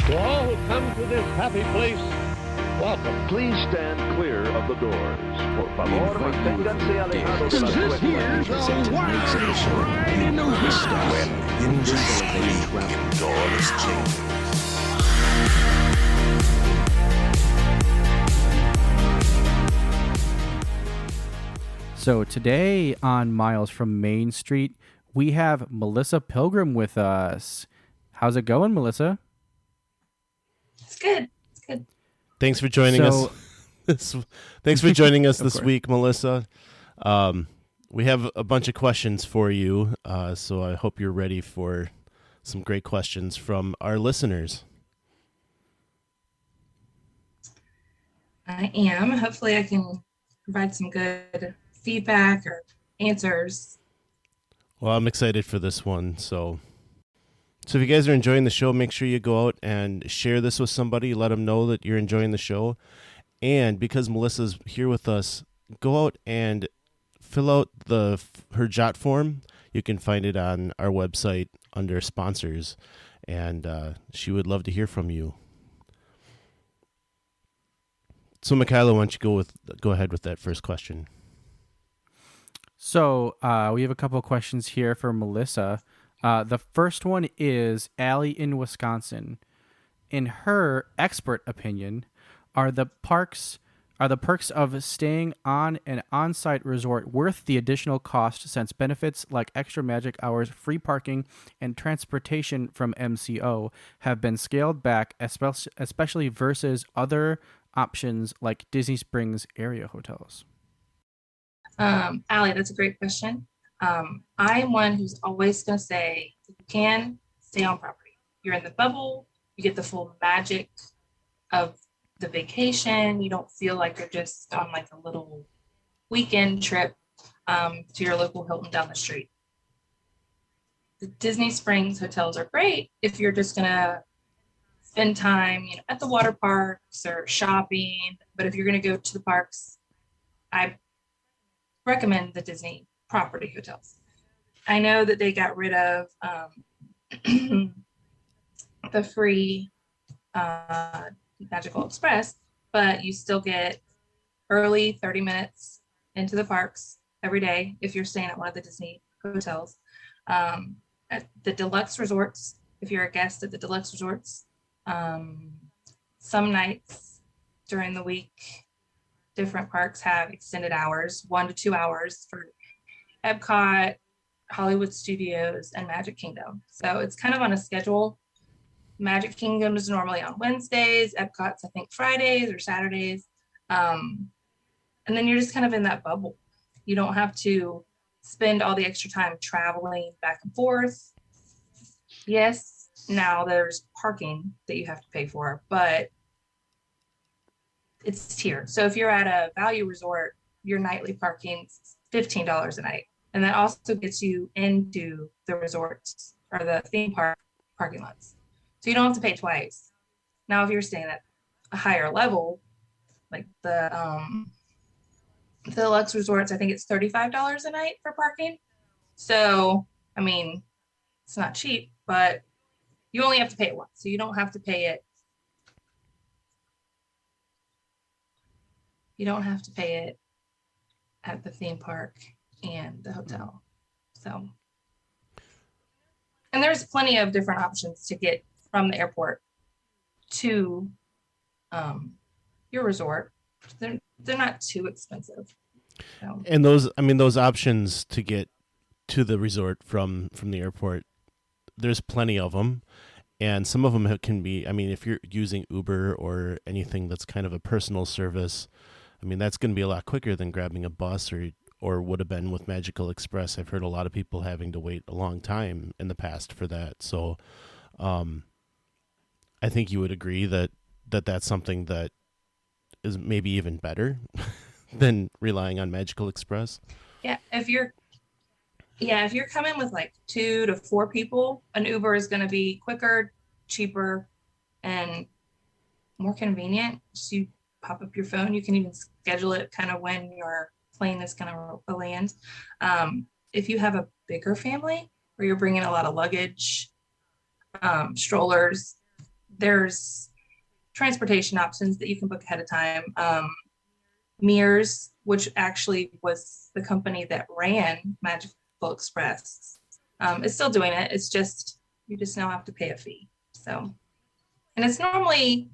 To all who come to this happy place, welcome. Please stand clear of the doors. Por favor, manténganse alejados de las This here's a wild ride in the woods. When industry doors change. So today on Miles from Main Street, we have Melissa Pilgrim with us. How's it going, Melissa? It's good. It's good. Thanks for joining us. Thanks for joining us this week, Melissa. We have a bunch of questions for you, so I hope you're ready for some great questions from our listeners. I am. Hopefully I can provide some good feedback or answers. Well, I'm excited for this one. So if you guys are enjoying the show, make sure you go out and share this with somebody. Let them know that you're enjoying the show. And because Melissa's here with us, go out and fill out her Jot form. You can find it on our website under sponsors. And she would love to hear from you. So, Michaela, why don't you go ahead with that first question? So we have a couple of questions here for Melissa. The first one is Allie in Wisconsin. In her expert opinion, are the perks of staying on an on-site resort worth the additional cost, since benefits like extra magic hours, free parking, and transportation from MCO have been scaled back, especially versus other options like Disney Springs area hotels? Allie, that's a great question. I'm one who's always going to say, if you can, stay on property. You're in the bubble. You get the full magic of the vacation. You don't feel like you're just on like a little weekend trip to your local Hilton down the street. The Disney Springs hotels are great if you're just going to spend time, at the water parks or shopping. But if you're going to go to the parks, I recommend the Disney property hotels. I know that they got rid of the free Magical Express, but you still get early 30 minutes into the parks every day if you're staying at one of the Disney hotels. At the deluxe resorts, if you're a guest at the deluxe resorts, some nights during the week, different parks have extended hours, 1 to 2 hours for Epcot, Hollywood Studios, and Magic Kingdom. So it's kind of on a schedule. Magic Kingdom is normally on Wednesdays, Epcot's I think Fridays or Saturdays. And then you're just kind of in that bubble. You don't have to spend all the extra time traveling back and forth. Yes, now there's parking that you have to pay for, but it's tiered. So if you're at a value resort, your nightly parking's $15 a night. And that also gets you into the resorts or the theme park parking lots. So you don't have to pay twice. Now, if you're staying at a higher level, like the deluxe resorts, I think it's $35 a night for parking. So, I mean, it's not cheap, but you only have to pay it once. So you don't have to pay it. You don't have to pay it at the theme park and the hotel. So, and there's plenty of different options to get from the airport to your resort. They're not too expensive. So. And those options to get to the resort from the airport, there's plenty of them. And some of them can be, if you're using Uber or anything that's kind of a personal service, that's going to be a lot quicker than grabbing a bus or would have been with Magical Express. I've heard a lot of people having to wait a long time in the past for that. So I think you would agree that that's something that is maybe even better than relying on Magical Express. Yeah, if you're coming with like 2 to 4 people, an Uber is going to be quicker, cheaper, and more convenient. So you pop up your phone. You can even schedule it kind of when your plane is going to land. If you have a bigger family where you're bringing a lot of luggage, strollers, there's transportation options that you can book ahead of time. Mears, which actually was the company that ran Magical Express, is still doing it. It's just, you just now have to pay a fee. So, and it's normally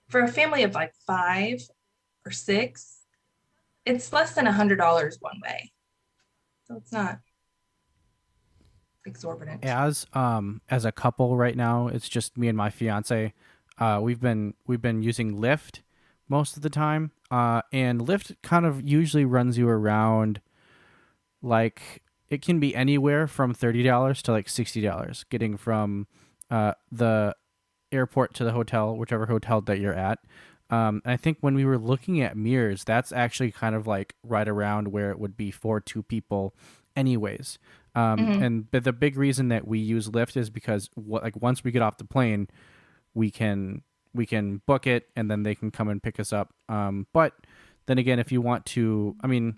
for a family of like 5 or 6, it's less than $100 one way. So it's not exorbitant. As a couple right now, it's just me and my fiance. We've been using Lyft most of the time, and Lyft kind of usually runs you around, like, it can be anywhere from $30 to like $60, getting from the airport to the hotel, whichever hotel that you're at. And I think when we were looking at Mears, that's actually kind of like right around where it would be for 2 people anyways. And the big reason that we use Lyft is because once we get off the plane, we can book it and then they can come and pick us up. But then again, if you want to, I mean,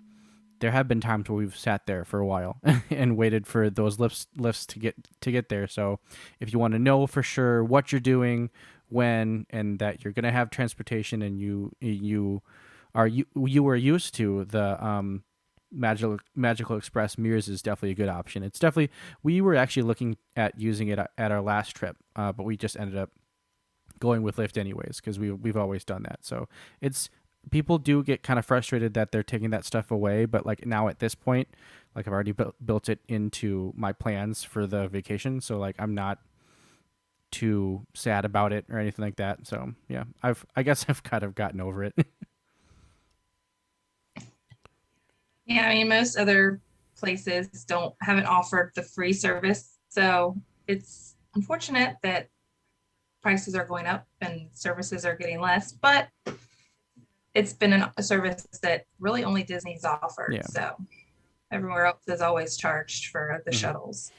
there have been times where we've sat there for a while and waited for those lifts to get there. So if you want to know for sure what you're doing, when, and that you're going to have transportation, and you are used to the Magical Express, Mears is definitely a good option. It's definitely, we were actually looking at using it at our last trip, but we just ended up going with Lyft anyways because we've always done that. So it's, people do get kind of frustrated that they're taking that stuff away, but like now at this point, like I've already built it into my plans for the vacation, so like I'm not too sad about it or anything like that. So yeah, I guess I've kind of gotten over it. Yeah, I mean, most other places haven't offered the free service, so it's unfortunate that prices are going up and services are getting less, but it's been a service that really only Disney's offered. Yeah. So everywhere else is always charged for the shuttles.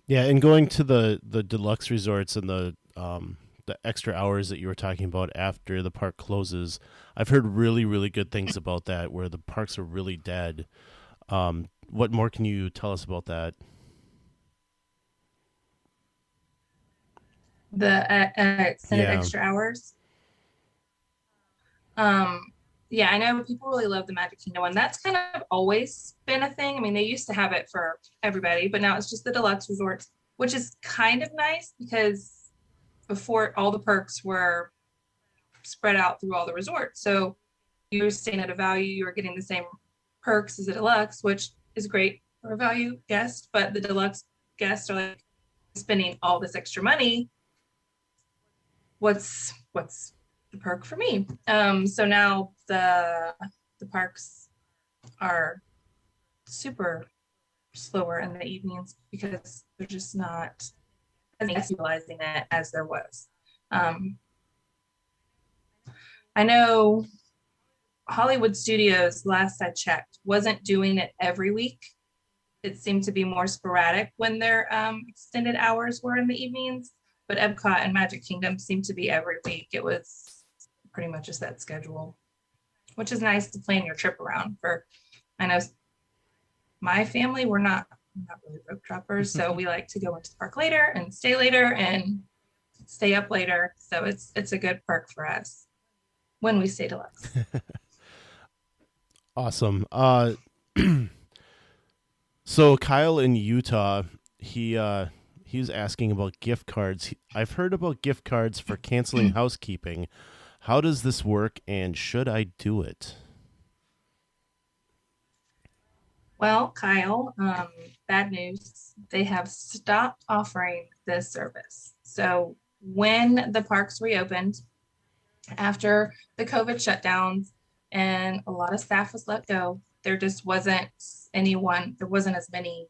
Yeah, and going to the deluxe resorts and the extra hours that you were talking about after the park closes, I've heard really, really good things about that, where the parks are really dead. What more can you tell us about that? The extended extra hours. Yeah, I know people really love the Magic Kingdom one. That's kind of always been a thing. I mean, they used to have it for everybody, but now it's just the deluxe resorts, which is kind of nice because before, all the perks were spread out through all the resorts. So you were staying at a value, you were getting the same perks as a deluxe, which is great for a value guest, but the deluxe guests are like spending all this extra money. What's the perk for me? So now the parks are super slower in the evenings because they're just not as utilizing it as there was. I know Hollywood Studios, last I checked, wasn't doing it every week. It seemed to be more sporadic when their extended hours were in the evenings, but Epcot and Magic Kingdom seemed to be every week. It was pretty much a set schedule, which is nice to plan your trip around. I know my family, we're not really rope droppers, so we like to go into the park later and stay up later. So it's a good perk for us when we stay deluxe. Awesome. So Kyle in Utah, he was asking about gift cards. I've heard about gift cards for canceling housekeeping. How does this work, and should I do it? Well, Kyle, bad news. They have stopped offering this service. So when the parks reopened after the COVID shutdowns and a lot of staff was let go, there just wasn't there wasn't as many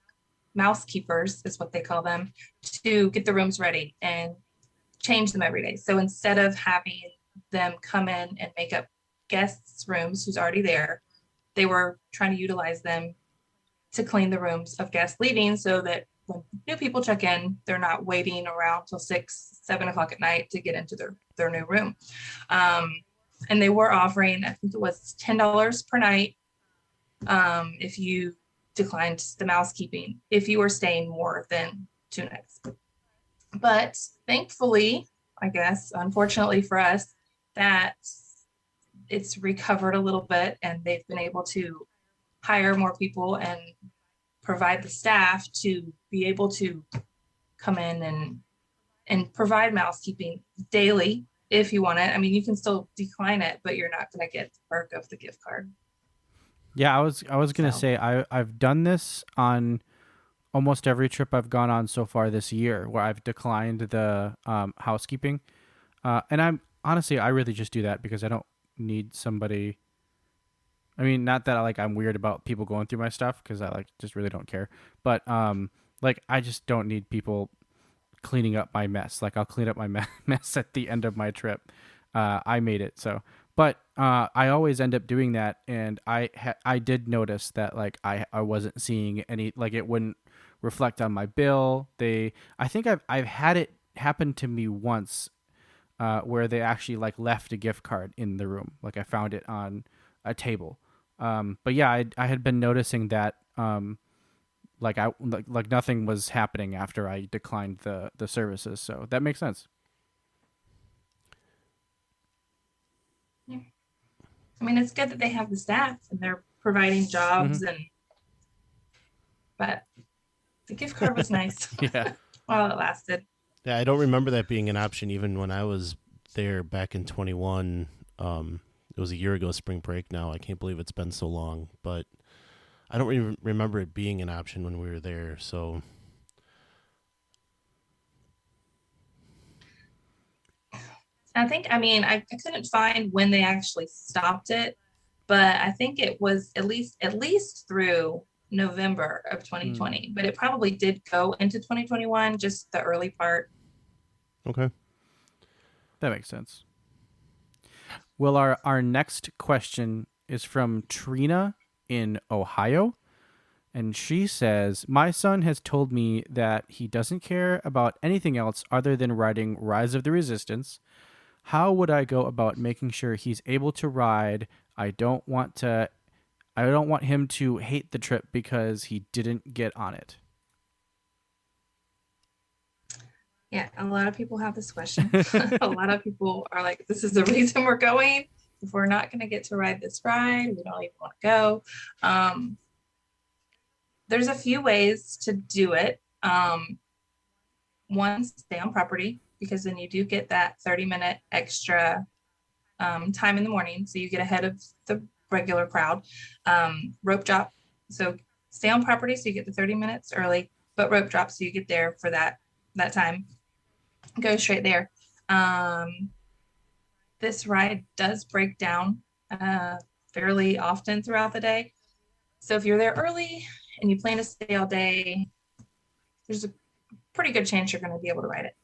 mousekeepers, is what they call them, to get the rooms ready and change them every day. So instead of having them come in and make up guests' rooms who's already there, they were trying to utilize them to clean the rooms of guests leaving, so that when new people check in, they're not waiting around till 6, 7 o'clock at night to get into their new room. And they were offering, I think it was $10 per night if you declined the mousekeeping, if you were staying more than 2 nights. But thankfully, I guess, unfortunately for us, that it's recovered a little bit and they've been able to hire more people and provide the staff to be able to come in and provide mousekeeping daily if you want it. I mean, you can still decline it, but you're not going to get the perk of the gift card. Yeah, I was gonna So, say I've done this on almost every trip I've gone on so far this year, where I've declined the housekeeping, and I'm honestly I really just do that because I don't need somebody. I mean, not that I'm weird about people going through my stuff because I just really don't care, but I just don't need people cleaning up my mess. Like I'll clean up my mess at the end of my trip. I made it so, but I always end up doing that, and I did notice that I wasn't seeing any it wouldn't reflect on my bill. I think I've had it happen to me once, where they actually left a gift card in the room. Like I found it on a table. But yeah, I had been noticing that nothing was happening after I declined the services. So that makes sense. yeah. I mean, it's good that they have the staff and they're providing jobs but the gift card was nice Yeah. while it lasted. Yeah, I don't remember that being an option even when I was there back in 21. It was a year ago, spring break now. I can't believe it's been so long, but I don't even remember it being an option when we were there. So I couldn't find when they actually stopped it, but I think it was at least through November of 2020, but it probably did go into 2021, just the early part. okay. That makes sense. Well, our next question is from Trina in Ohio. And she says, my son has told me that he doesn't care about anything else other than riding Rise of the Resistance. How would I go about making sure he's able to ride? I don't want him to hate the trip because he didn't get on it. Yeah, a lot of people have this question. A lot of people are like, this is the reason we're going. If we're not going to get to ride this ride, we don't even want to go. There's a few ways to do it. One, stay on property, because then you do get that 30-minute extra time in the morning. So you get ahead of the regular crowd. Rope drop. So stay on property so you get the 30 minutes early, but rope drop so you get there for that time. Go straight there. This ride does break down fairly often throughout the day. So if you're there early and you plan to stay all day, there's a pretty good chance you're going to be able to ride it.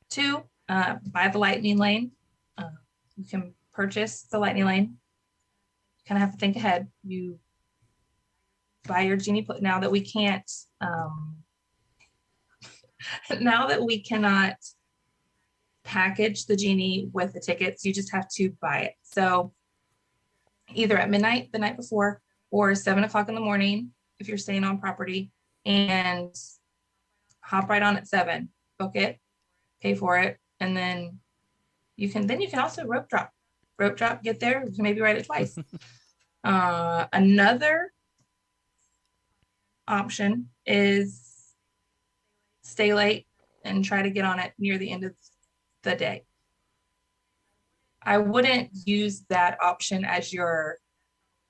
2, buy the lightning lane. You can purchase the lightning lane. You kind of have to think ahead. You buy your Genie now that we can't. Now that we cannot package the Genie with the tickets, you just have to buy it. So either at midnight the night before or 7 o'clock in the morning if you're staying on property, and hop right on at 7, book it, pay for it, and then you can also rope drop, get there, you can maybe ride it twice. Another option is stay late and try to get on it near the end of the day. I wouldn't use that option as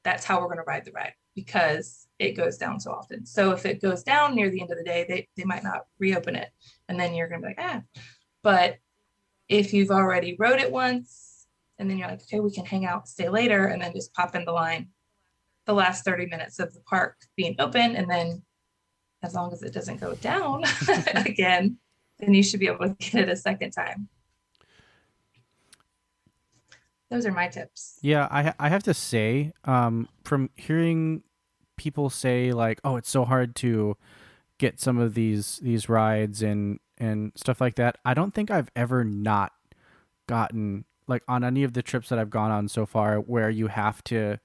that's how we're going to ride the ride, because it goes down so often. So if it goes down near the end of the day, they might not reopen it. And then you're going to be like, But if you've already rode it once and then you're like, okay, we can hang out, stay later, and then just pop in the line the last 30 minutes of the park being open. And then as long as it doesn't go down again, then you should be able to get it a second time. Those are my tips. Yeah, I have to say, from hearing people say oh, it's so hard to get some of these rides and stuff like that. I don't think I've ever not gotten on any of the trips that I've gone on so far where you have to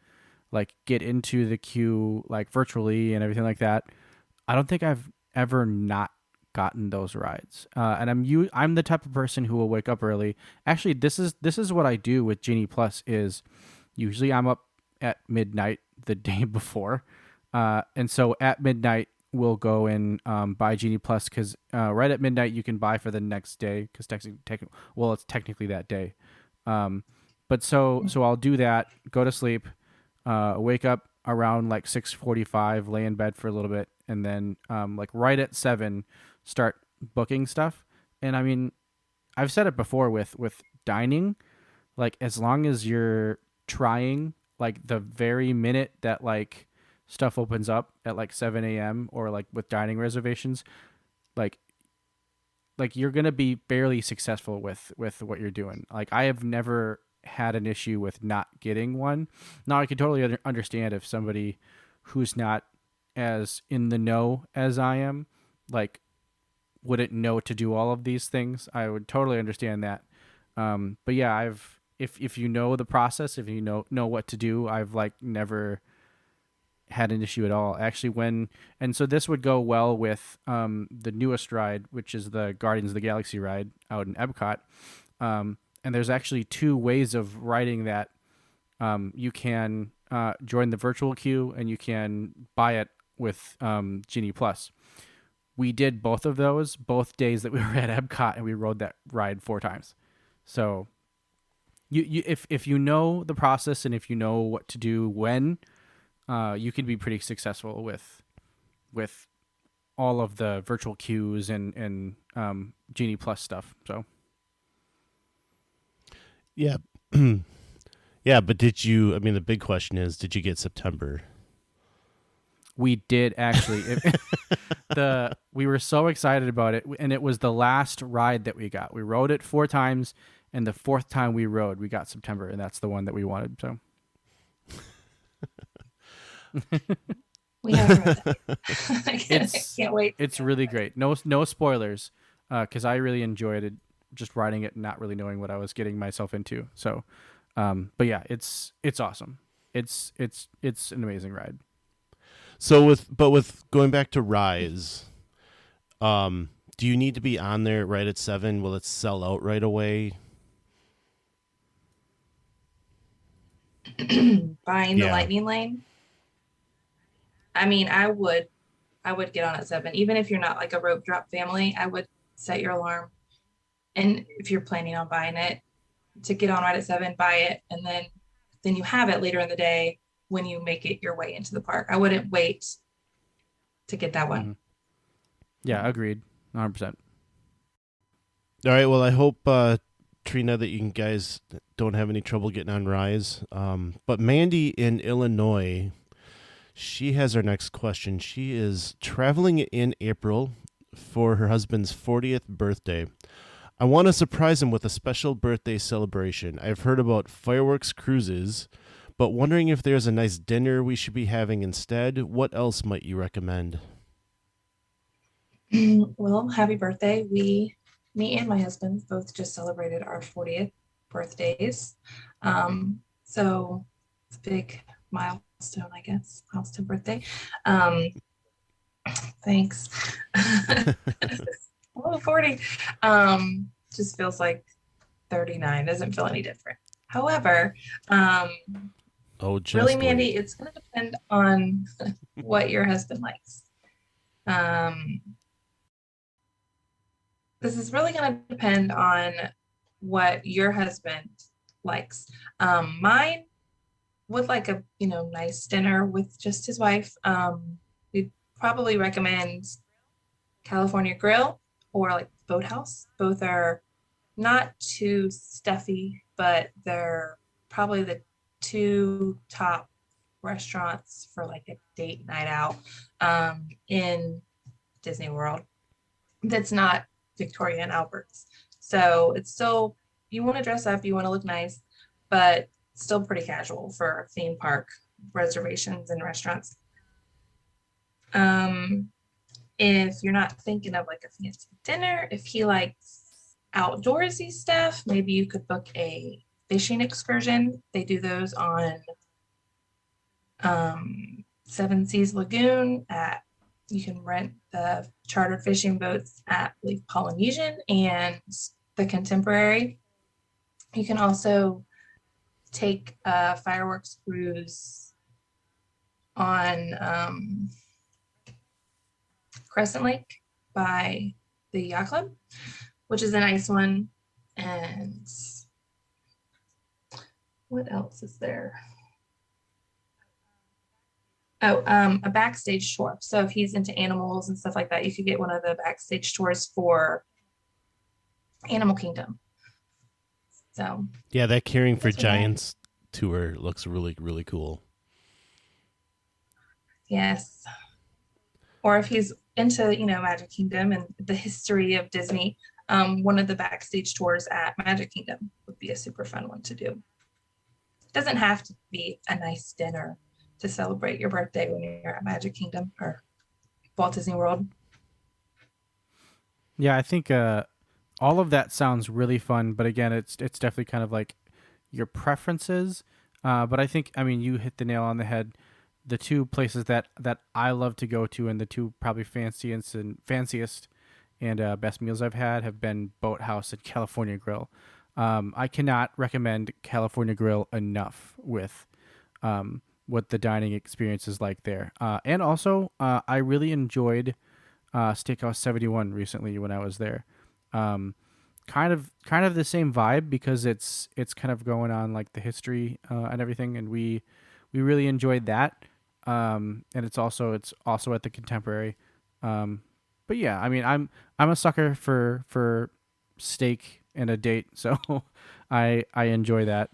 get into the queue virtually and everything like that. I don't think I've ever not gotten those rides. And I'm the type of person who will wake up early. Actually, this is what I do with Genie Plus. Is usually I'm up at midnight the day before, and so at midnight we'll go and buy Genie Plus, because right at midnight you can buy for the next day, because it's technically that day. But so I'll do that, go to sleep, wake up around like 6:45, lay in bed for a little bit, and then like right at 7 start booking stuff. And I mean, I've said it before with dining, like as long as you're trying, like the very minute that like stuff opens up at like 7 a.m. or like with dining reservations, like you're gonna be fairly successful with what you're doing. Like I have never had an issue with not getting one. Now I can totally understand if somebody who's not as in the know as I am, like wouldn't know to do all of these things. I would totally understand that. But yeah, if you know the process, if you know what to do, I've like never had an issue at all. Actually, so this would go well with the newest ride, which is the Guardians of the Galaxy ride out in Epcot. And there's actually 2 ways of riding that. You can join the virtual queue, and you can buy it with Genie Plus. We did both of those both days that we were at Epcot, and we rode that ride 4 times. So if you know the process and if you know what to do when, you can be pretty successful with all of the virtual queues and Genie Plus stuff. So yeah. Yeah, but did you, I mean, the big question is, did you get September? We did actually. We were so excited about it, and it was the last ride that we got. We rode it 4 times, and the 4th time we rode, we got September, and that's the one that we wanted. So we haven't read that. I can't wait. It's really great. No spoilers, because I really enjoyed it, just riding it and not really knowing what I was getting myself into. So, but yeah, it's awesome. It's an amazing ride. So with going back to Rise, do you need to be on there right at 7? Will it sell out right away? Buying the lightning lane. I mean, I would get on at 7, even if you're not like a rope drop family. I would set your alarm, and if you're planning on buying it, to get on right at 7, buy it, and then you have it later in the day when you make it your way into the park. I wouldn't wait to get that one. Mm-hmm. Yeah, agreed, 100%. All right. Well, I hope Trina, that you guys don't have any trouble getting on Rise. But Mandy in Illinois, she has our next question. She is traveling in April for her husband's 40th birthday. I want to surprise him with a special birthday celebration. I've heard about fireworks cruises, but wondering if there's a nice dinner we should be having instead. What else might you recommend? Well, happy birthday. Me and my husband both just celebrated our 40th birthdays. So it's a big milestone, I guess. Milestone birthday. Thanks. Oh, 40. Just feels like 39. Doesn't feel any different. However, really, Mandy, it's going to depend on what your husband likes. This is really going to depend on what your husband likes. Mine would like a nice dinner with just his wife. We'd probably recommend California Grill or like Boathouse. Both are not too stuffy, but they're probably the 2 top restaurants for like a date night out in Disney World. That's not Victoria and Albert's. So it's still, you want to dress up, you want to look nice, but still pretty casual for theme park reservations and restaurants. If you're not thinking of like a fancy dinner, if he likes outdoorsy stuff, maybe you could book a fishing excursion. They do those on Seven Seas Lagoon at You can rent the chartered fishing boats at Lake Polynesian and the Contemporary. You can also take a fireworks cruise on Crescent Lake by the Yacht Club, which is a nice one. And what else is there? Oh, a backstage tour. So if he's into animals and stuff like that, you could get one of the backstage tours for Animal Kingdom. So Yeah, that Caring for that's what I- Giants tour looks really, really cool. Yes. Or if he's into, Magic Kingdom and the history of Disney, one of the backstage tours at Magic Kingdom would be a super fun one to do. It doesn't have to be a nice dinner to celebrate your birthday when you're at Magic Kingdom or Walt Disney World. Yeah, I think all of that sounds really fun, but again, it's definitely kind of like your preferences. But I think, you hit the nail on the head. The two places that I love to go to, and the two probably fanciest and best meals I've had have been Boathouse and California Grill. I cannot recommend California Grill enough with what the dining experience is like there. And also, I really enjoyed Steakhouse 71 recently when I was there. Kind of the same vibe because it's kind of going on like the history and everything, and we really enjoyed that. And it's also at the Contemporary. But yeah, I'm a sucker for steak and a date, so I enjoy that.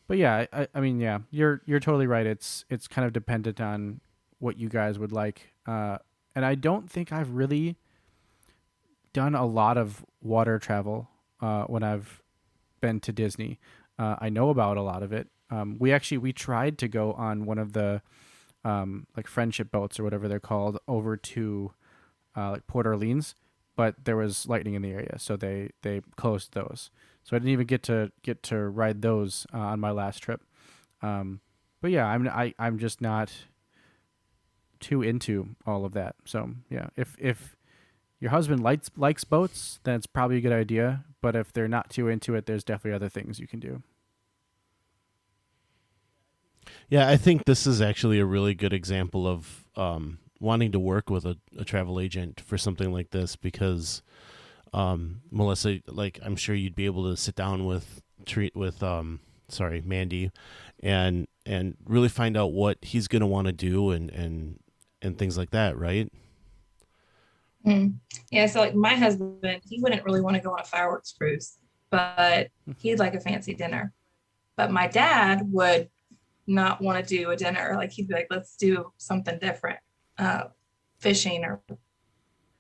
But yeah, yeah, you're totally right. It's kind of dependent on what you guys would like. And I don't think I've really done a lot of water travel when I've been to Disney. I know about a lot of it. We tried to go on one of the like friendship boats or whatever they're called over to like Port Orleans, but there was lightning in the area, so they closed those. So I didn't even get to ride those on my last trip. But yeah, I'm just not too into all of that. So yeah, if your husband likes boats, then it's probably a good idea. But if they're not too into it, there's definitely other things you can do. Yeah, I think this is actually a really good example of wanting to work with a travel agent for something like this because, Melissa, like I'm sure you'd be able to sit down with Mandy, and really find out what he's going to want to do and things like that, right? Yeah, so like my husband, he wouldn't really want to go on a fireworks cruise, but he'd like a fancy dinner. But my dad would not want to do a dinner. Like he'd be like, let's do something different. Fishing or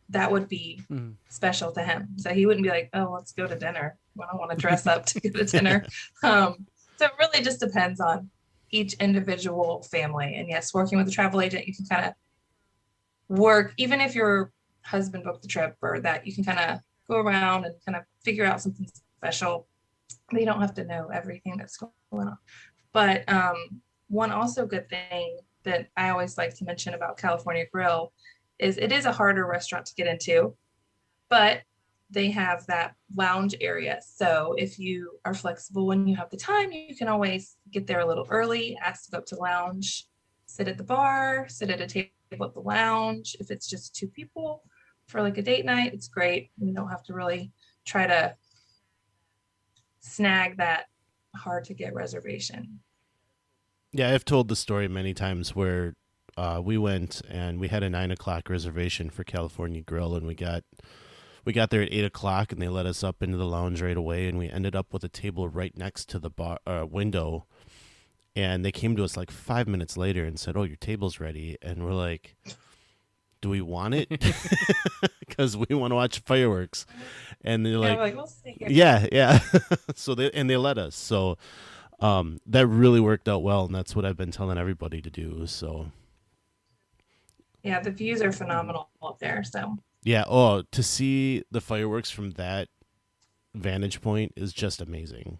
that would be special to him. So he wouldn't be like, oh, let's go to dinner. I don't want to dress up to go to dinner. So it really just depends on each individual family. And yes, working with a travel agent, you can kind of work, even if your husband booked the trip or that, you can kind of go around and kind of figure out something special. They don't have to know everything that's going on. But one also good thing that I always like to mention about California Grill is it is a harder restaurant to get into, but they have that lounge area. So if you are flexible when you have the time, you can always get there a little early, ask to go up to lounge, sit at the bar, sit at a table at the lounge. If it's just two people for like a date night, it's great. You don't have to really try to snag that hard to get reservation. Yeah, I've told the story many times where we went and we had a 9:00 reservation for California Grill, and we got there at 8:00, and they let us up into the lounge right away, and we ended up with a table right next to the bar window. And they came to us like 5 minutes later and said, "Oh, your table's ready," and we're like, "Do we want it?" Because we want to watch fireworks, and they're like, "We'll stay here." Yeah. So they let us. So. That really worked out well, and that's what I've been telling everybody to do. So, yeah, the views are phenomenal up there. So, yeah. Oh, to see the fireworks from that vantage point is just amazing.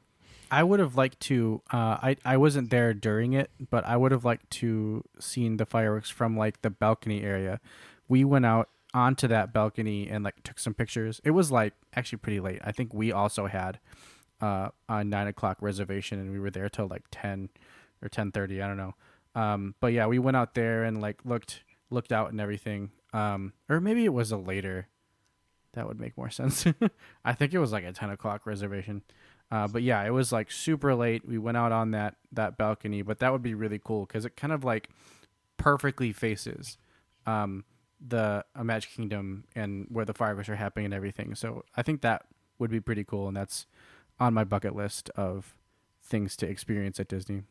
I would have liked to. I wasn't there during it, but I would have liked to seen the fireworks from like the balcony area. We went out onto that balcony and like took some pictures. It was like actually pretty late. I think we also had a 9 o'clock reservation, and we were there till like 10 or 10:30. I don't know. But yeah, we went out there and like looked out and everything. Or maybe it was a later. That would make more sense. I think it was like a 10 o'clock reservation. But yeah, it was like super late. We went out on that balcony, but that would be really cool because it kind of like perfectly faces the Magic Kingdom and where the fireworks are happening and everything. So I think that would be pretty cool, and that's on my bucket list of things to experience at Disney.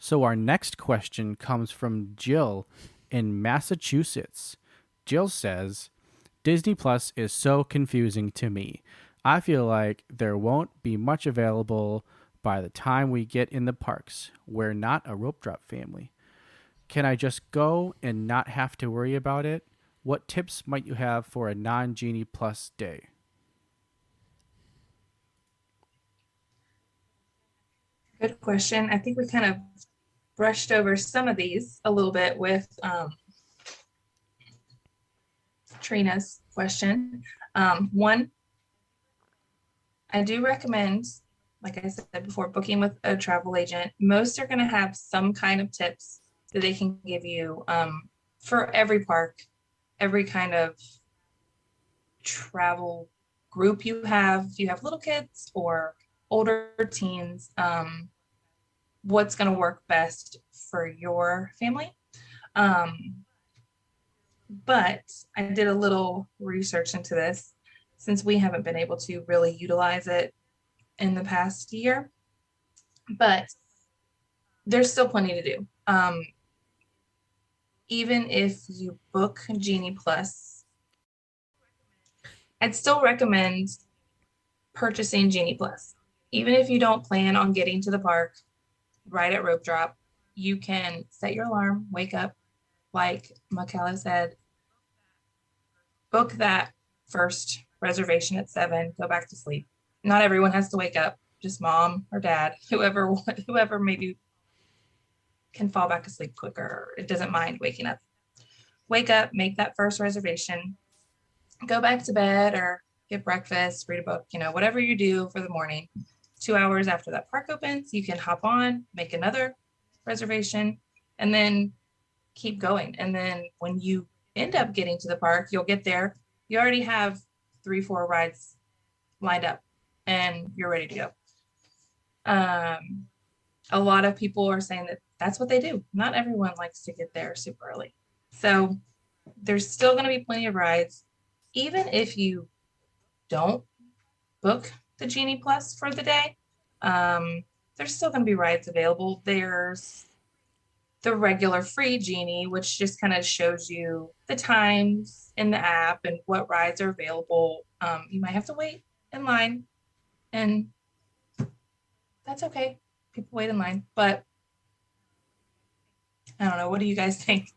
So our next question comes from Jill in Massachusetts. Jill says, Disney Plus is so confusing to me. I feel like there won't be much available by the time we get in the parks. We're not a rope drop family. Can I just go and not have to worry about it? What tips might you have for a non-Genie Plus day? Good question. I think we kind of brushed over some of these a little bit with Trina's question. One, I do recommend, like I said before, booking with a travel agent. Most are going to have some kind of tips that they can give you for every park, every kind of travel group you have. If you have little kids or older teens, what's going to work best for your family. But I did a little research into this since we haven't been able to really utilize it in the past year, but there's still plenty to do. Even if you book Genie Plus, I'd still recommend purchasing Genie Plus. Even if you don't plan on getting to the park right at rope drop, you can set your alarm, wake up, like Michaela said, book that first reservation at 7, go back to sleep. Not everyone has to wake up, just mom or dad, whoever maybe can fall back asleep quicker. It doesn't mind waking up. Wake up, make that first reservation, go back to bed or get breakfast, read a book, whatever you do for the morning. 2 hours after that park opens, you can hop on, make another reservation, and then keep going. And then when you end up getting to the park, you'll get there. You already have 3-4 rides lined up and you're ready to go. A lot of people are saying that that's what they do. Not everyone likes to get there super early. So there's still going to be plenty of rides. Even if you don't book the Genie Plus for the day, there's still going to be rides available. There's the regular free Genie, which just kind of shows you the times in the app and what rides are available. You might have to wait in line, and that's okay. People wait in line, but I don't know. What do you guys think?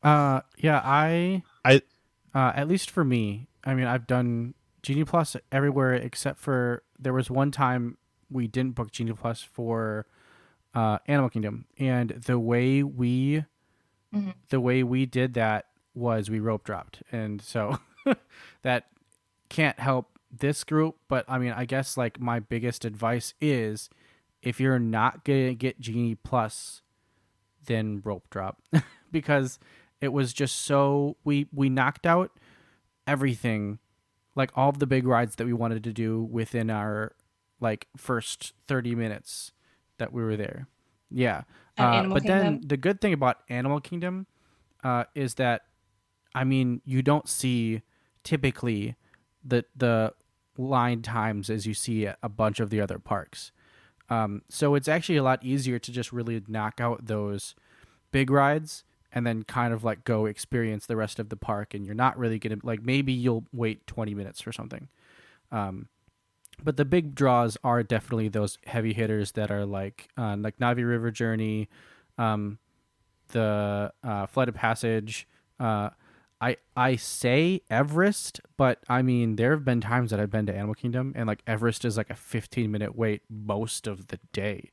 Yeah, I at least for me, I mean, I've done Genie Plus everywhere except for there was one time we didn't book Genie Plus for Animal Kingdom, and the way we did that was we rope dropped, and so that can't help this group. But I mean, I guess like my biggest advice is if you're not gonna get Genie Plus, then rope drop because it was just so we knocked out everything, like all of the big rides that we wanted to do within our like first 30 minutes that we were there. Yeah. But then the good thing about Animal Kingdom is that, I mean, you don't see typically the line times as you see at a bunch of the other parks. So it's actually a lot easier to just really knock out those big rides and then kind of like go experience the rest of the park, and you're not really going to like, maybe you'll wait 20 minutes for something. But the big draws are definitely those heavy hitters that are like Navi River Journey, the Flight of Passage. I I say Everest, but I mean there have been times that I've been to Animal Kingdom and like Everest is like a 15-minute wait most of the day.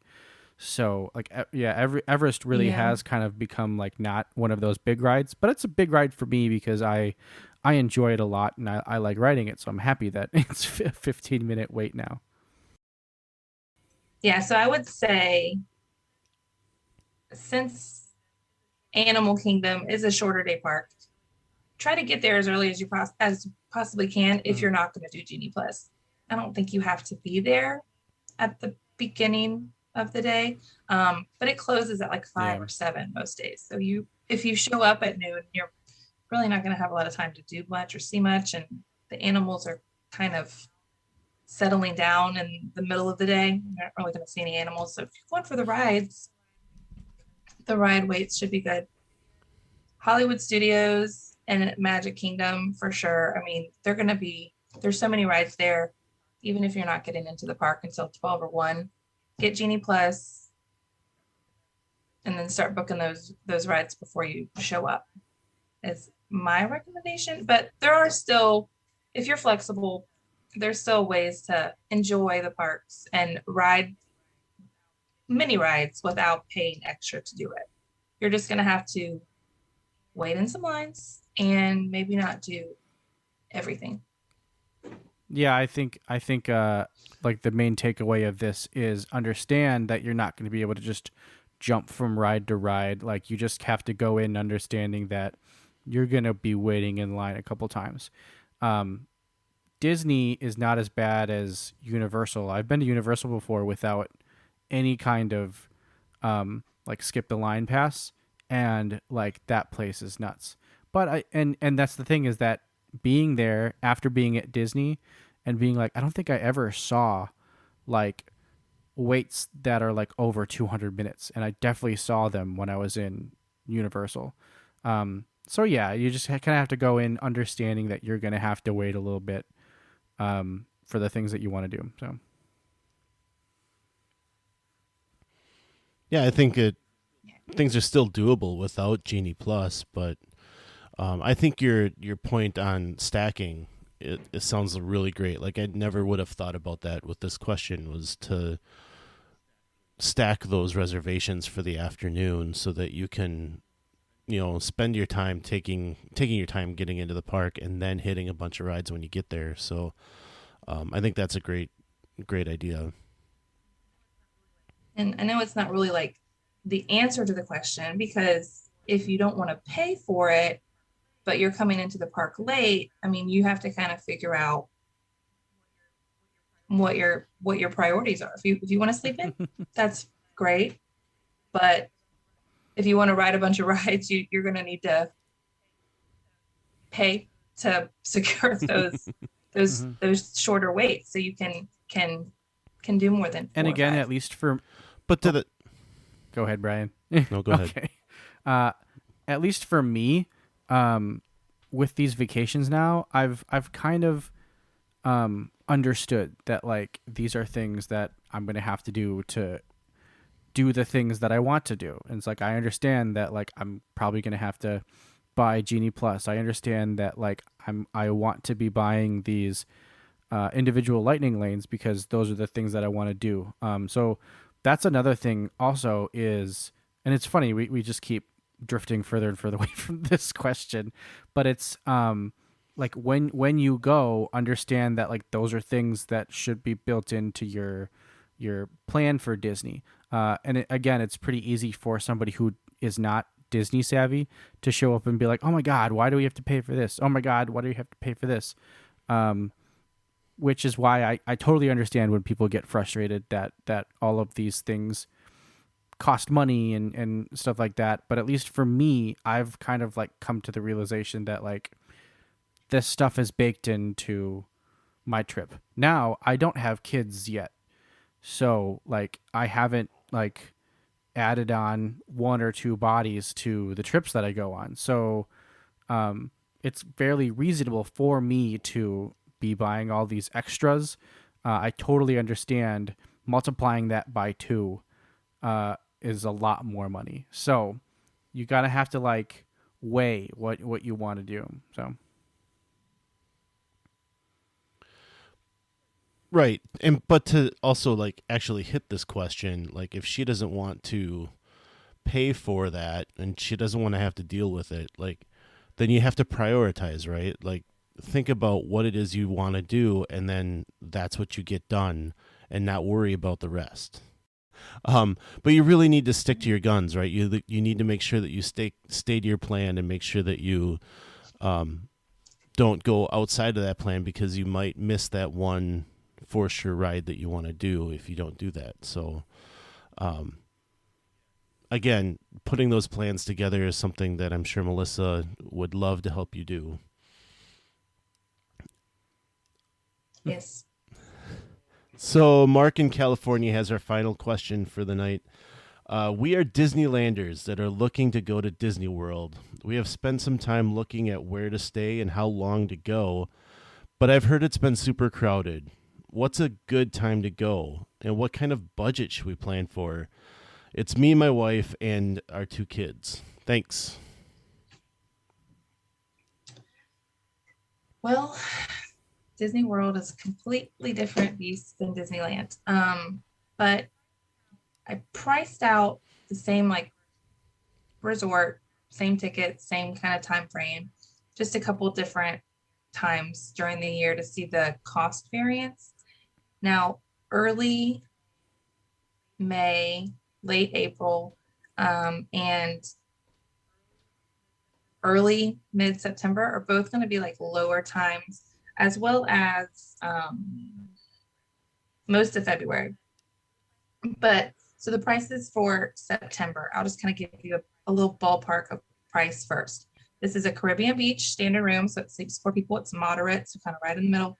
So like Everest really Yeah. has kind of become like not one of those big rides, but it's a big ride for me because I enjoy it a lot and I like riding it. So I'm happy that it's a 15-minute wait now. Yeah, so I would say since Animal Kingdom is a shorter day park, try to get there as early as you possibly can if you're not going to do Genie Plus. I don't think you have to be there at the beginning of the day, but it closes at like 5 or 7 most days. So if you show up at noon, you're really not going to have a lot of time to do much or see much, and the animals are kind of settling down in the middle of the day. You're not really going to see any animals. So if you're going for the rides, the ride waits should be good. Hollywood Studios and Magic Kingdom for sure. I mean, there's so many rides there. Even if you're not getting into the park until 12 or 1, get Genie Plus and then start booking those rides before you show up is my recommendation. But there are still, if you're flexible, there's still ways to enjoy the parks and ride mini rides without paying extra to do it. You're just going to have to wait in some lines and maybe not do everything. Yeah, I think like the main takeaway of this is understand that you're not going to be able to just jump from ride to ride. Like you just have to go in understanding that you're going to be waiting in line a couple times. Disney is not as bad as Universal. I've been to Universal before without any kind of like skip the line pass, and like that place is nuts. But and that's the thing is that being there after being at Disney and being like, I don't think I ever saw like waits that are like over 200 minutes, and I definitely saw them when I was in Universal. So yeah, you just kind of have to go in understanding that you're going to have to wait a little bit for the things that you want to do. So yeah, I think things are still doable without Genie Plus, but I think your point on stacking it sounds really great. Like I never would have thought about that with this question, was to stack those reservations for the afternoon so that you can, spend your time taking your time getting into the park and then hitting a bunch of rides when you get there. So I think that's a great idea. And I know it's not really like the answer to the question, because if you don't want to pay for it, but you're coming into the park late, I mean, you have to kind of figure out what your priorities are. If you want to sleep in, that's great. But if you want to ride a bunch of rides, you're going to need to pay to secure those shorter waits so you can do more than 4 and again, or 5. at least for go ahead, Brian. No, go ahead. Okay. At least for me, with these vacations now, I've kind of understood that like these are things that I'm going to have to do the things that I want to do. And it's like I understand that like I'm probably going to have to buy Genie Plus. I understand that like I want to be buying these individual lightning lanes because those are the things that I want to do. So that's another thing also is, and it's funny, we just keep drifting further and further away from this question, but it's like when you go, understand that like those are things that should be built into your plan for Disney. And again, it's pretty easy for somebody who is not Disney savvy to show up and be like, oh my God, why do we have to pay for this? Oh my God, why do we have to pay for this? Which is why I totally understand when people get frustrated that all of these things cost money and stuff like that. But at least for me, I've kind of like come to the realization that like this stuff is baked into my trip. Now, I don't have kids yet. So like I haven't like added on 1 or 2 bodies to the trips that I go on. So it's fairly reasonable for me to be buying all these extras. I totally understand multiplying that by 2 is a lot more money. So you gotta have to like weigh what you want to do. So Right. But to also like actually hit this question, like if she doesn't want to pay for that and she doesn't want to have to deal with it, like then you have to prioritize, right? Like think about what it is you want to do and then that's what you get done and not worry about the rest. But you really need to stick to your guns, right? You need to make sure that you stay to your plan and make sure that you don't go outside of that plan because you might miss that one for sure ride that you want to do if you don't do that. So again, putting those plans together is something that I'm sure Melissa would love to help you do. Yes. So Mark in California has our final question for the night. We are Disneylanders that are looking to go to Disney World. We have spent some time looking at where to stay and how long to go, but I've heard it's been super crowded. What's a good time to go, and what kind of budget should we plan for? It's me, my wife, and our 2 kids. Thanks. Well, Disney World is a completely different beast than Disneyland. But I priced out the same like resort, same tickets, same kind of time frame, just a couple different times during the year to see the cost variance. Now, early May, late April, and early mid-September are both going to be like lower times, as well as most of February. But so the prices for September, I'll just kind of give you a little ballpark of price first. This is a Caribbean beach standard room, so it sleeps 4 people. It's moderate, so kind of right in the middle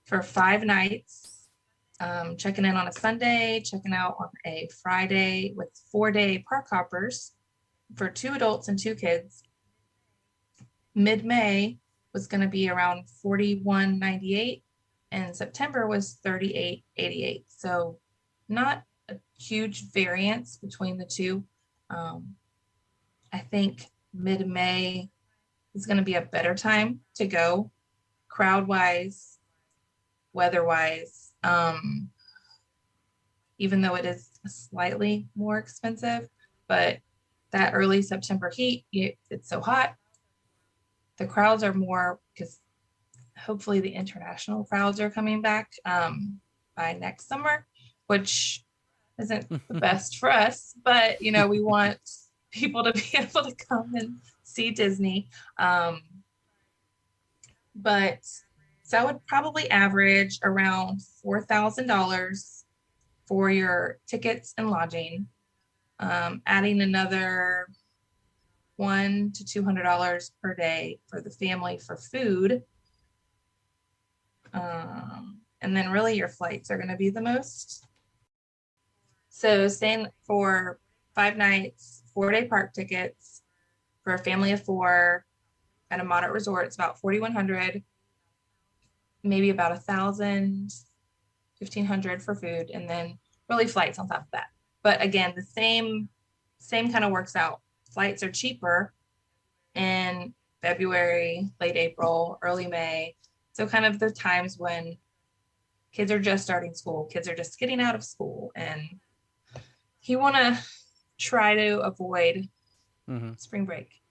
for 5 nights. Checking in on a Sunday, checking out on a Friday with 4-day park hoppers for 2 adults and 2 kids. Mid-May was going to be around $41.98, and September was $38.88. So not a huge variance between the two. I think mid-May is going to be a better time to go, crowd-wise, weather-wise. Even though it is slightly more expensive, but that early September heat, it's so hot. The crowds are more because hopefully the international crowds are coming back by next summer, which isn't the best for us, but we want people to be able to come and see Disney. But so I would probably average around $4,000 for your tickets and lodging, adding another $100 to $200 per day for the family for food. And then really your flights are going to be the most. So staying for 5 nights, 4-day park tickets for a family of 4 at a moderate resort, it's about $4,100. Maybe about $1,000, $1,500 for food, and then really flights on top of that. But again, the same kind of works out. Flights are cheaper in February, late April, early May. So kind of the times when kids are just starting school, kids are just getting out of school, and you want to try to avoid spring break,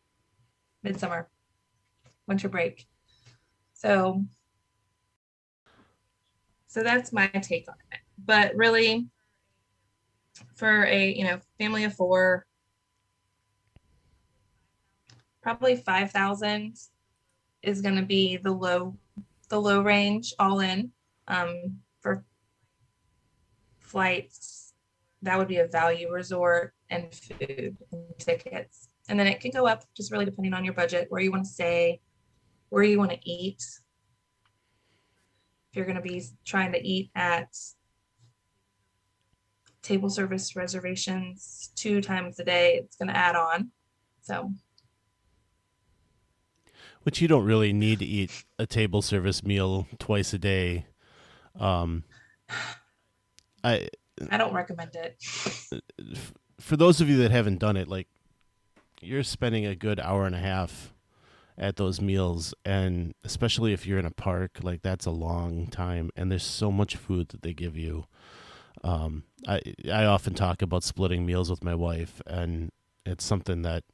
midsummer, winter break. So that's my take on it. But really, for a family of 4, probably 5,000 is going to be the low range all in. For flights, that would be a value resort and food and tickets. And then it can go up just really depending on your budget, where you want to stay, where you want to eat. If you're going to be trying to eat at table service reservations 2 times a day, it's going to add on. So, which you don't really need to eat a table service meal twice a day. I don't recommend it. For those of you that haven't done it, like you're spending a good hour and a half at those meals, and especially if you're in a park, like that's a long time, and there's so much food that they give you. I often talk about splitting meals with my wife, and it's something that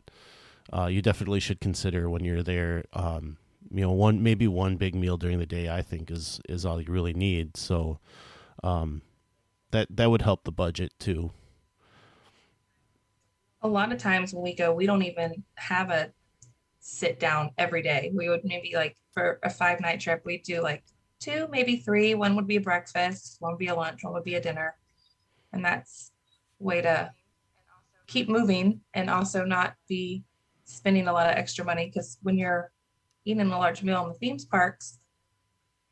you definitely should consider when you're there. Maybe one big meal during the day, I think is all you really need. So that would help the budget too. A lot of times when we go, we don't even have a sit down every day. We would maybe like for a 5-night trip, we'd do like 2, maybe 3. One would be a breakfast, one would be a lunch, one would be a dinner. And that's a way to keep moving and also not be spending a lot of extra money, because when you're eating a large meal in the themes parks,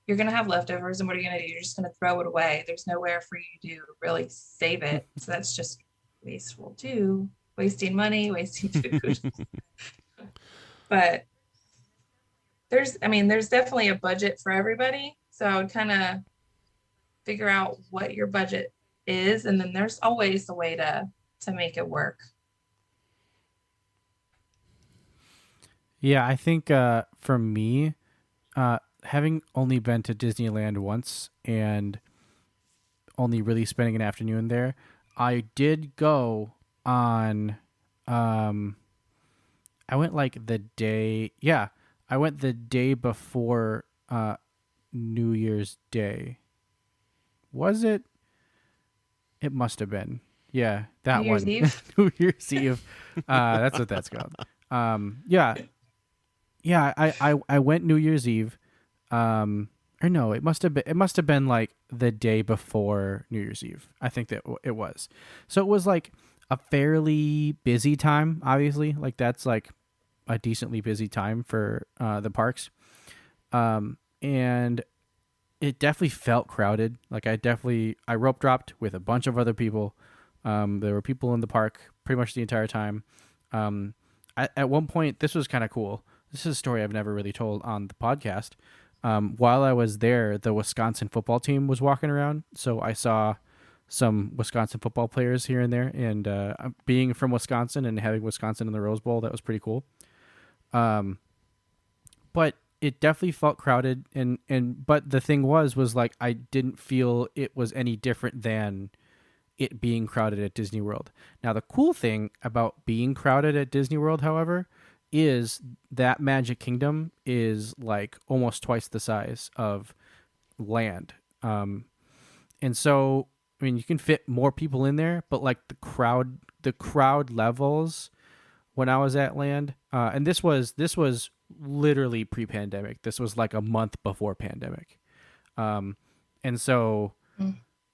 you're going to have leftovers, and what are you going to do? You're just going to throw it away. There's nowhere for you to really save it. So that's just wasteful too. Wasting money, wasting food. But there's definitely a budget for everybody. So I would kind of figure out what your budget is, and then there's always a way to make it work. Yeah, I think for me, having only been to Disneyland once and only really spending an afternoon there, I did go on I went like the day before New Year's Day. Was it? It must have been. Yeah, that New one. Year's Eve? New Year's Eve. That's what that's called. Yeah, I went New Year's Eve. Or no, it must have been like the day before New Year's Eve. I think that it was. So it was like a fairly busy time, obviously. Like that's like a decently busy time for the parks. And it definitely felt crowded. Like I rope dropped with a bunch of other people. There were people in the park pretty much the entire time. At one point, this was kind of cool. This is a story I've never really told on the podcast. While I was there, the Wisconsin football team was walking around. So I saw some Wisconsin football players here and there. And being from Wisconsin and having Wisconsin in the Rose Bowl, that was pretty cool. But it definitely felt crowded. But the thing was like I didn't feel it was any different than it being crowded at Disney World. Now, the cool thing about being crowded at Disney World, however, is that Magic Kingdom is like almost twice the size of land. And so, I mean, you can fit more people in there, but like the crowd levels when I was at land, and this was literally pre-pandemic. This was like a month before pandemic. And so,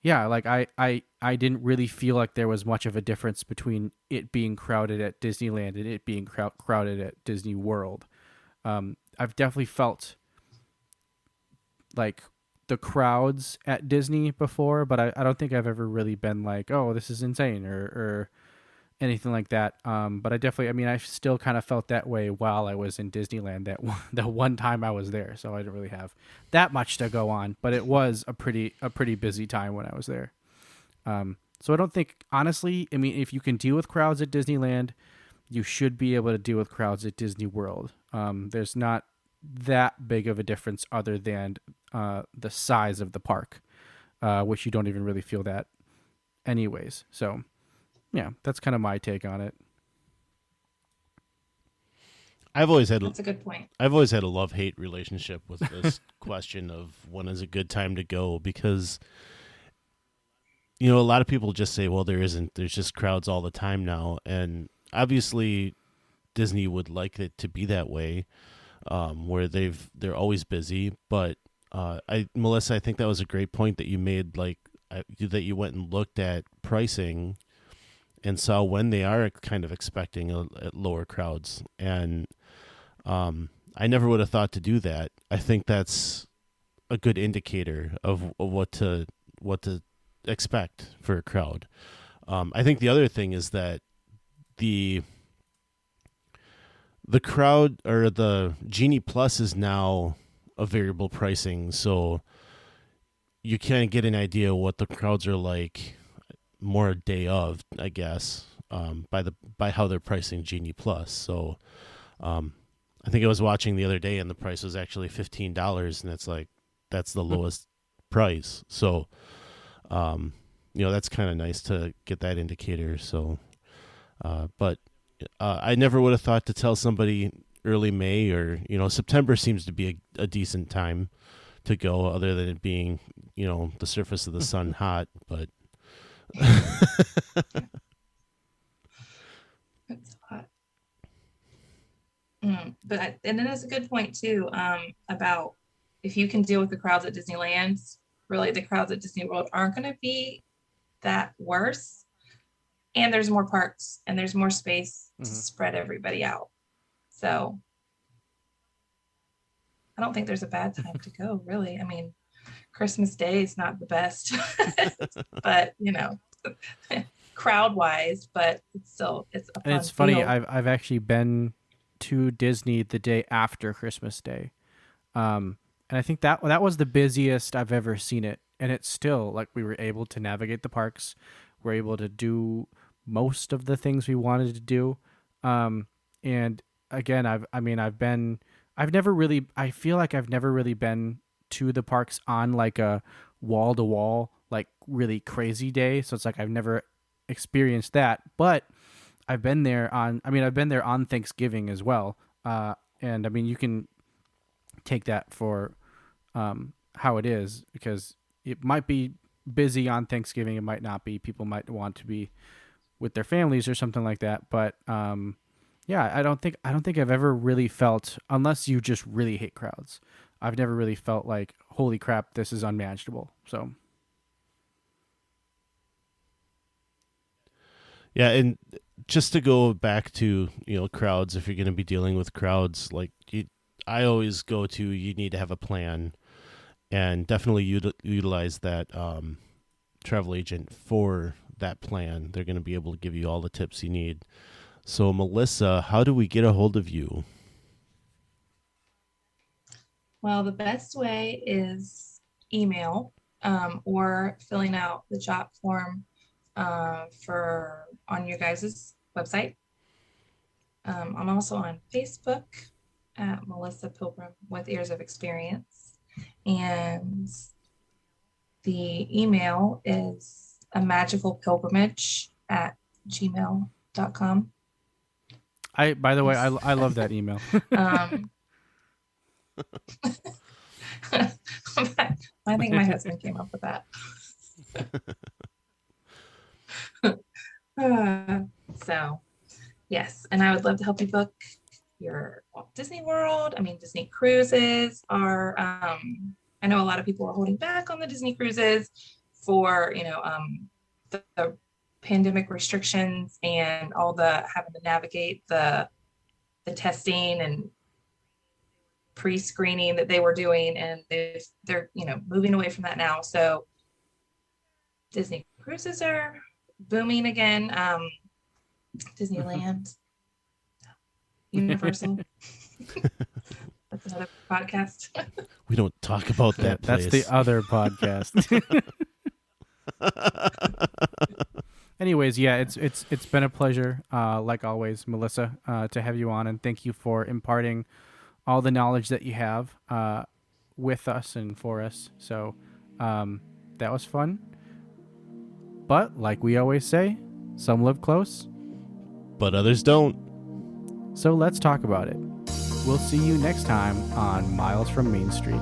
yeah, like I didn't really feel like there was much of a difference between it being crowded at Disneyland and it being crowded at Disney World. I've definitely felt like the crowds at Disney before, but I don't think I've ever really been like, oh, this is insane or anything like that. But I still kind of felt that way while I was in Disneyland the one time I was there. So I didn't really have that much to go on, but it was a pretty busy time when I was there. So I don't think, honestly, I mean, if you can deal with crowds at Disneyland, you should be able to deal with crowds at Disney World. There's not that big of a difference other than the size of the park, which you don't even really feel that anyways. So yeah, that's kind of my take on it. That's a good point. I've always had a love-hate relationship with this question of when is a good time to go, because a lot of people just say, well, there's just crowds all the time now, and obviously Disney would like it to be that way, where they're always busy. But Melissa, I think that was a great point that you made, like that you went and looked at pricing and saw when they are kind of expecting lower crowds. And I never would have thought to do that. I think that's a good indicator of what to expect for a crowd. I think the other thing is that the crowd, or the Genie Plus, is now a variable pricing, so you kind of get an idea what the crowds are like more a day of, I guess. by how they're pricing Genie Plus. So I think I was watching the other day, and the price was actually $15, and it's like that's the lowest price. So that's kind of nice to get that indicator. So but I never would have thought to tell somebody early May, or September seems to be a decent time to go, other than it being the surface of the sun hot. But It's hot. But and then that's a good point too, about if you can deal with the crowds at Disneyland, really the crowds at Disney World aren't going to be that worse. And there's more parks and there's more space to spread everybody out. So I don't think there's a bad time to go, really. I mean, Christmas Day is not the best, but crowd wise, but it's a fun And it's funny, deal. I've actually been to Disney the day after Christmas Day. And I think that was the busiest I've ever seen it. And it's still like we were able to navigate the parks. We're able to do most of the things we wanted to do. And again, I feel like I've never really been to the parks on like a wall to wall, like really crazy day. So it's like I've never experienced that, but I've been there on Thanksgiving as well. And I mean, you can take that for how it is, because it might be busy on Thanksgiving. It might not be. People might want to be with their families or something like that. But yeah, I don't think I've ever really felt, unless you just really hate crowds, I've never really felt like, holy crap, this is unmanageable. So yeah, and just to go back to crowds, if you're going to be dealing with crowds, I always go to, you need to have a plan, and definitely utilize that travel agent for that plan. They're going to be able to give you all the tips you need. So Melissa, how do we get a hold of you? Well, the best way is email, or filling out the job form on your guys' website. I'm also on Facebook at Melissa Pilgrim with Years of Experience, and the email is amagicalpilgrimage@gmail.com. By the way, I love that email. I think my husband came up with that. So yes, and I would love to help you book your Walt Disney World. I mean, Disney cruises are, I know a lot of people are holding back on the Disney cruises for, the pandemic restrictions and all the having to navigate the testing and pre-screening that they were doing, and they're moving away from that now. So Disney cruises are booming again. Disneyland, Universal. That's another podcast. We don't talk about that place. That's the other podcast. Anyways, yeah, it's been a pleasure, like always, Melissa, to have you on, and thank you for imparting all the knowledge that you have with us and for us. So that was fun. But like we always say, some live close, but others don't. So let's talk about it. We'll see you next time on Miles from Main Street.